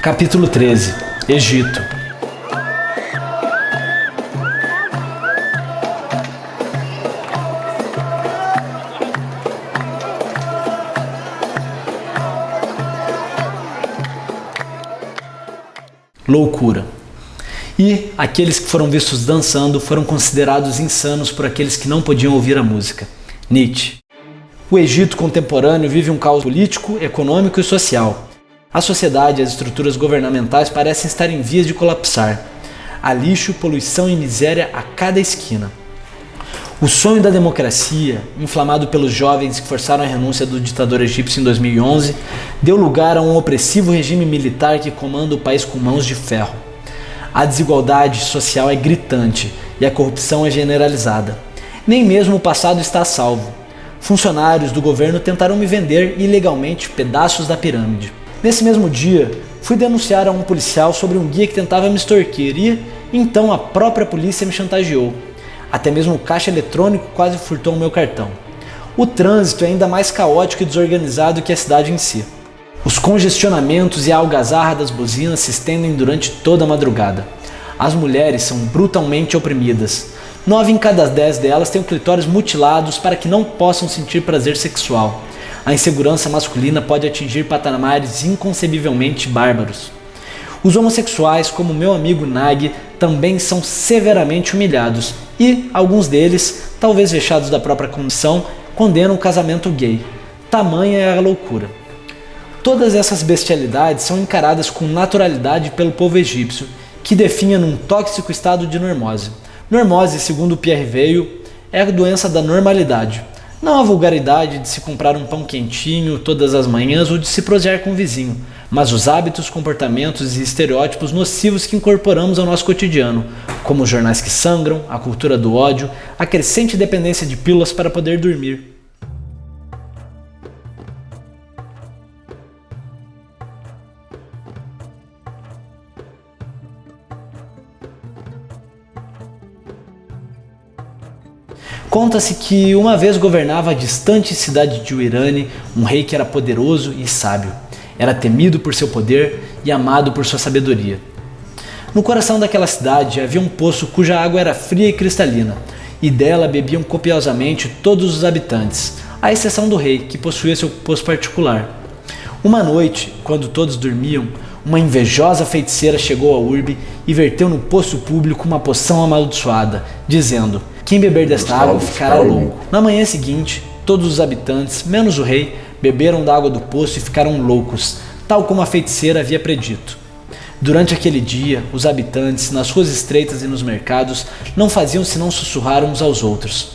Capítulo 13. Egito. Loucura. E aqueles que foram vistos dançando foram considerados insanos por aqueles que não podiam ouvir a música. Nietzsche. O Egito contemporâneo vive um caos político, econômico e social. A sociedade e as estruturas governamentais parecem estar em vias de colapsar. Há lixo, poluição e miséria a cada esquina. O sonho da democracia, inflamado pelos jovens que forçaram a renúncia do ditador egípcio em 2011, deu lugar a um opressivo regime militar que comanda o país com mãos de ferro. A desigualdade social é gritante e a corrupção é generalizada. Nem mesmo o passado está a salvo. Funcionários do governo tentaram me vender ilegalmente pedaços da pirâmide. Nesse mesmo dia, fui denunciar a um policial sobre um guia que tentava me extorquir e, então, a própria polícia me chantageou. Até mesmo o caixa eletrônico quase furtou o meu cartão. O trânsito é ainda mais caótico e desorganizado que a cidade em si. Os congestionamentos e a algazarra das buzinas se estendem durante toda a madrugada. As mulheres são brutalmente oprimidas. 9 em cada 10 delas têm o clitóris mutilados para que não possam sentir prazer sexual. A insegurança masculina pode atingir patamares inconcebivelmente bárbaros. Os homossexuais, como meu amigo Nag, também são severamente humilhados e alguns deles, talvez vexados da própria condição, condenam o casamento gay. Tamanha é a loucura. Todas essas bestialidades são encaradas com naturalidade pelo povo egípcio, que definha num tóxico estado de normose. Normose, segundo Pierre Weil, é a doença da normalidade. Não a vulgaridade de se comprar um pão quentinho todas as manhãs ou de se prosear com o vizinho, mas os hábitos, comportamentos e estereótipos nocivos que incorporamos ao nosso cotidiano, como os jornais que sangram, a cultura do ódio, a crescente dependência de pílulas para poder dormir. Conta-se que uma vez governava a distante cidade de Uirane um rei que era poderoso e sábio. Era temido por seu poder e amado por sua sabedoria. No coração daquela cidade havia um poço cuja água era fria e cristalina, e dela bebiam copiosamente todos os habitantes, à exceção do rei, que possuía seu poço particular. Uma noite, quando todos dormiam, uma invejosa feiticeira chegou à urbe e verteu no poço público uma poção amaldiçoada, dizendo: "Quem beber desta água ficará louco." Na manhã seguinte, todos os habitantes, menos o rei, beberam da água do poço e ficaram loucos, tal como a feiticeira havia predito. Durante aquele dia, os habitantes, nas ruas estreitas e nos mercados, não faziam senão sussurrar uns aos outros: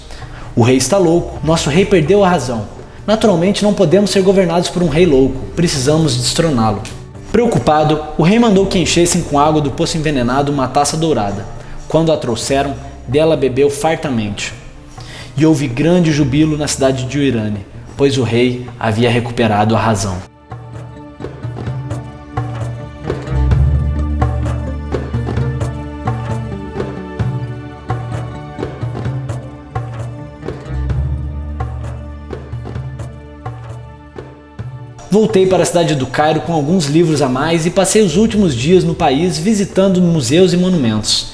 "O rei está louco, nosso rei perdeu a razão. Naturalmente não podemos ser governados por um rei louco, precisamos destroná-lo." Preocupado, o rei mandou que enchessem com água do poço envenenado uma taça dourada. Quando a trouxeram, dela bebeu fartamente. E houve grande jubilo na cidade de Uirane, pois o rei havia recuperado a razão. Voltei para a cidade do Cairo com alguns livros a mais e passei os últimos dias no país visitando museus e monumentos.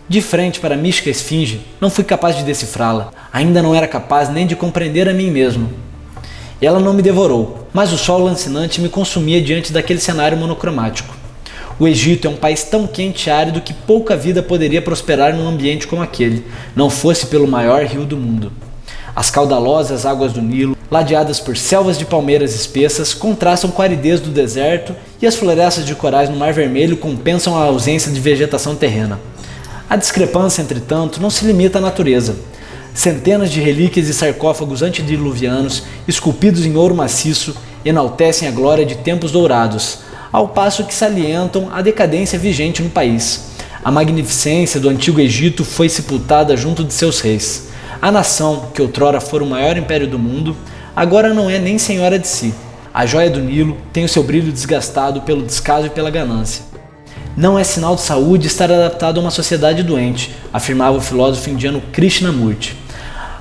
De frente para a mística esfinge, não fui capaz de decifrá-la. Ainda não era capaz nem de compreender a mim mesmo. Ela não me devorou, mas o sol lancinante me consumia diante daquele cenário monocromático. O Egito é um país tão quente e árido que pouca vida poderia prosperar num ambiente como aquele, não fosse pelo maior rio do mundo. As caudalosas águas do Nilo, ladeadas por selvas de palmeiras espessas, contrastam com a aridez do deserto e as florestas de corais no Mar Vermelho compensam a ausência de vegetação terrena. A discrepância, entretanto, não se limita à natureza. Centenas de relíquias e sarcófagos antediluvianos, esculpidos em ouro maciço, enaltecem a glória de tempos dourados, ao passo que salientam a decadência vigente no país. A magnificência do antigo Egito foi sepultada junto de seus reis. A nação, que outrora fora o maior império do mundo, agora não é nem senhora de si. A joia do Nilo tem o seu brilho desgastado pelo descaso e pela ganância. Não é sinal de saúde estar adaptado a uma sociedade doente, afirmava o filósofo indiano Krishnamurti.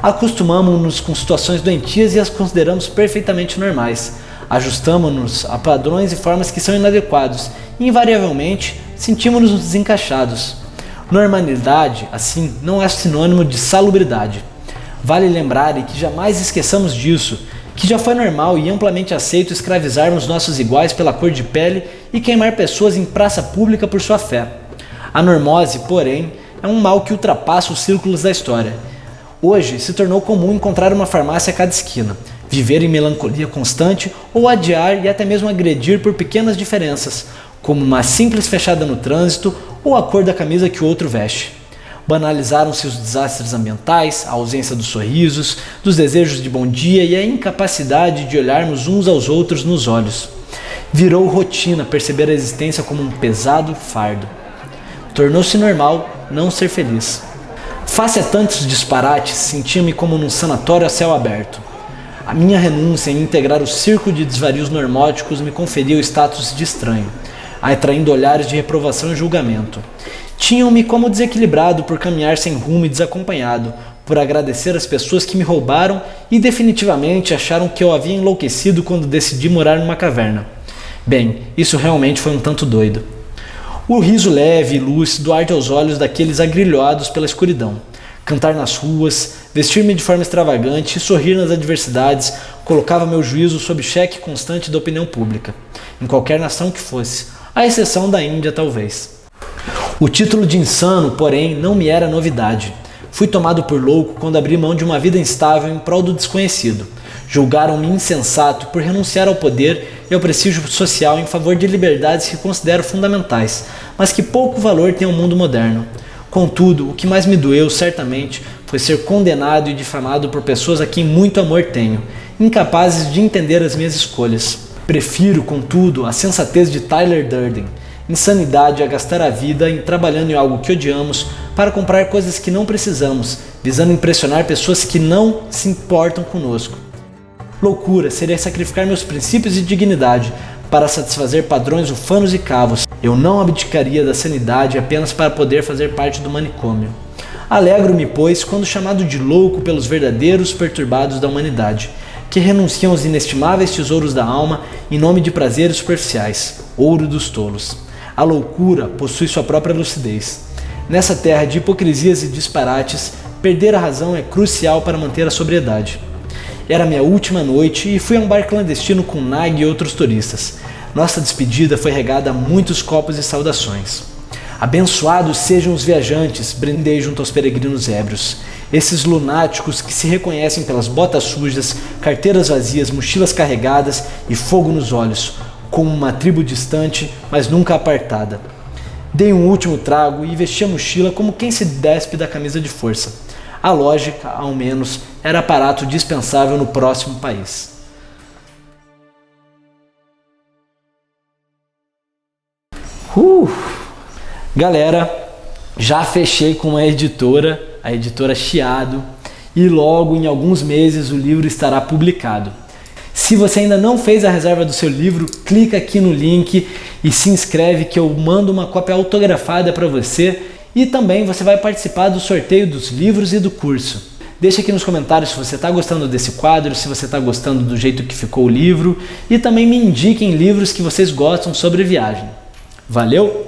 Acostumamos-nos com situações doentias e as consideramos perfeitamente normais. ajustamos-nos a padrões e formas que são inadequados e, invariavelmente, sentimos-nos desencaixados. Normalidade, assim, não é sinônimo de salubridade. Vale lembrar e que jamais esqueçamos disso, que já foi normal e amplamente aceito escravizarmos nossos iguais pela cor de pele e queimar pessoas em praça pública por sua fé. A normose, porém, é um mal que ultrapassa os círculos da história. Hoje se tornou comum encontrar uma farmácia a cada esquina, viver em melancolia constante ou adiar e até mesmo agredir por pequenas diferenças, como uma simples fechada no trânsito ou a cor da camisa que o outro veste. Banalizaram-se os desastres ambientais, a ausência dos sorrisos, dos desejos de bom dia e a incapacidade de olharmos uns aos outros nos olhos. Virou rotina perceber a existência como um pesado fardo. Tornou-se normal não ser feliz. Face a tantos disparates, sentia-me como num sanatório a céu aberto. A minha renúncia em integrar o círculo de desvarios normóticos me conferia o status de estranho, atraindo olhares de reprovação e julgamento. Tinham-me como desequilibrado por caminhar sem rumo e desacompanhado, por agradecer às pessoas que me roubaram e definitivamente acharam que eu havia enlouquecido quando decidi morar numa caverna. Bem, isso realmente foi um tanto doido. O riso leve e lúcido arde aos olhos daqueles agrilhoados pela escuridão. Cantar nas ruas, vestir-me de forma extravagante e sorrir nas adversidades colocava meu juízo sob cheque constante da opinião pública, em qualquer nação que fosse, à exceção da Índia talvez. O título de insano, porém, não me era novidade. Fui tomado por louco quando abri mão de uma vida instável em prol do desconhecido. Julgaram-me insensato por renunciar ao poder e ao prestígio social em favor de liberdades que considero fundamentais, mas que pouco valor tem ao mundo moderno. Contudo, o que mais me doeu, certamente, foi ser condenado e difamado por pessoas a quem muito amor tenho, incapazes de entender as minhas escolhas. Prefiro, contudo, a sensatez de Tyler Durden. Insanidade é gastar a vida trabalhando em algo que odiamos para comprar coisas que não precisamos, visando impressionar pessoas que não se importam conosco. Loucura seria sacrificar meus princípios e dignidade para satisfazer padrões ufanos e cavos. Eu não abdicaria da sanidade apenas para poder fazer parte do manicômio. Alegro-me, pois, quando chamado de louco pelos verdadeiros perturbados da humanidade, que renunciam aos inestimáveis tesouros da alma em nome de prazeres superficiais, ouro dos tolos. A loucura possui sua própria lucidez. Nessa terra de hipocrisias e disparates, perder a razão é crucial para manter a sobriedade. Era minha última noite e fui a um bar clandestino com Nag e outros turistas. Nossa despedida foi regada a muitos copos e saudações. Abençoados sejam os viajantes, brindei junto aos peregrinos ébrios. Esses lunáticos que se reconhecem pelas botas sujas, carteiras vazias, mochilas carregadas e fogo nos olhos, como uma tribo distante, mas nunca apartada. Dei um último trago e vesti a mochila como quem se despe da camisa de força. A lógica, ao menos, era aparato dispensável no próximo país. Galera, já fechei com a editora Chiado, e logo em alguns meses o livro estará publicado. Se você ainda não fez a reserva do seu livro, clica aqui no link e se inscreve que eu mando uma cópia autografada para você e também você vai participar do sorteio dos livros e do curso. Deixa aqui nos comentários se você está gostando desse quadro, se você está gostando do jeito que ficou o livro e também me indiquem livros que vocês gostam sobre viagem. Valeu!